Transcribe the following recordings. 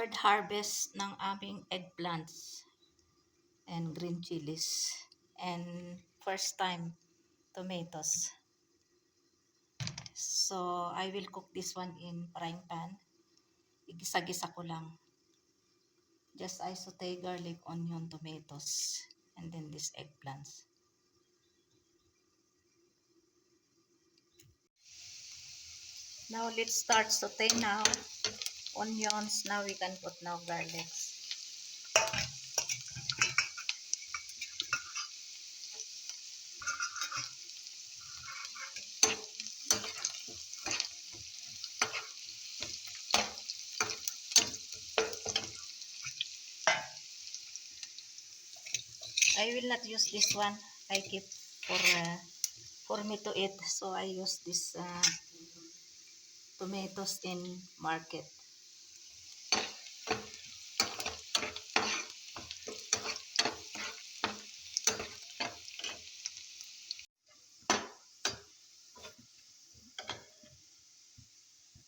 third harvest ng aming eggplants and green chilies. And first time tomatoes. So, I will cook this one in frying pan. Igisa-gisa ko lang. Just I saute garlic, onion, tomatoes, and then these eggplants. Now, let's start saute now. Onions, now we can put now garlics. I will not use this one. I keep for me to eat. So I use this tomatoes in market.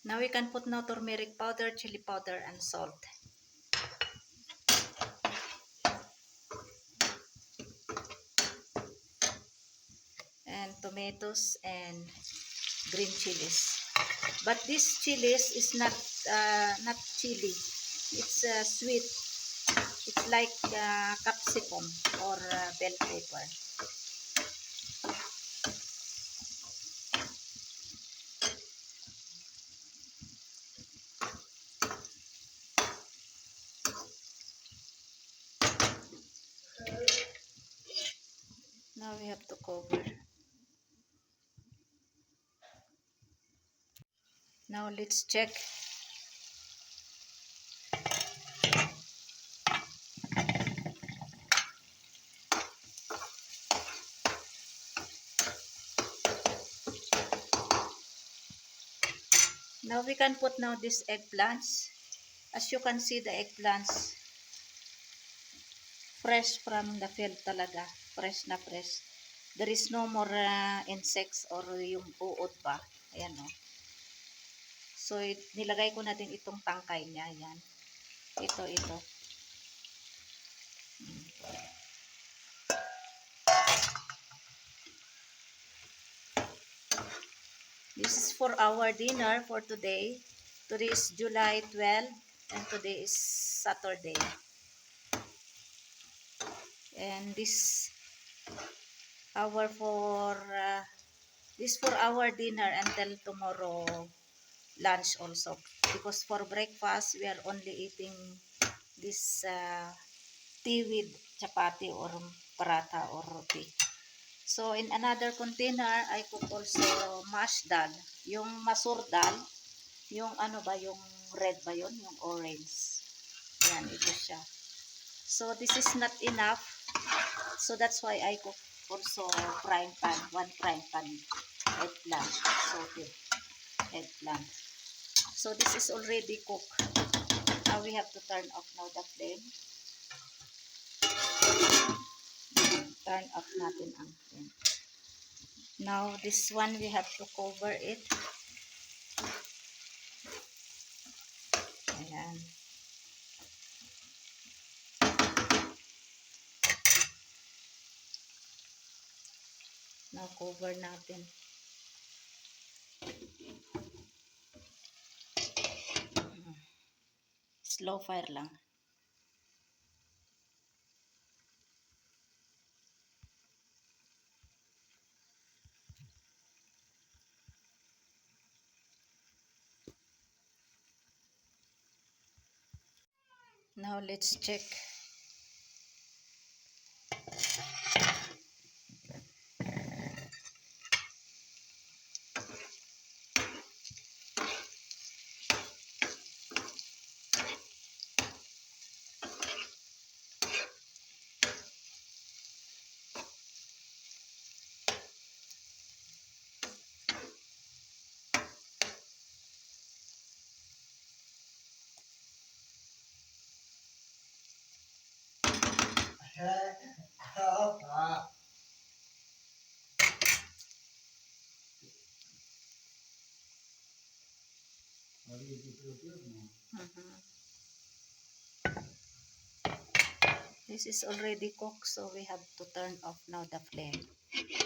Now we can put now turmeric powder, chili powder, and salt. And tomatoes and green chilies. But this chilies is not chili. It's sweet. It's like capsicum or bell pepper. Now we have to cover. Now let's check. Now we can put now these eggplants. As you can see, the eggplants fresh from the field talaga. Fresh na fresh. There is no more insects or yung uod pa. Ayan o. So, nilagay ko natin itong tangkay niya. Ayan. Ito. This is for our dinner for today. Today is July 12 and today is Saturday. And this for our dinner until tomorrow lunch also. Because for breakfast we are only eating this tea with chapati or paratha or roti. So in another container I cook also mashed dal. Yung masur dal, yung ano ba, yung red ba yun? Yung orange. Yan, ito siya. So this is not enough. So that's why I cook also frying pan, one frying pan, eggplant, sauteed eggplant. So this is already cooked. Now we have to turn off now the flame. Turn off natin ang flame. Now this one we have to cover it. Ayan. Now cover natin. Slow fire lang. Now let's check. this is already cooked, so we have to turn off now the flame.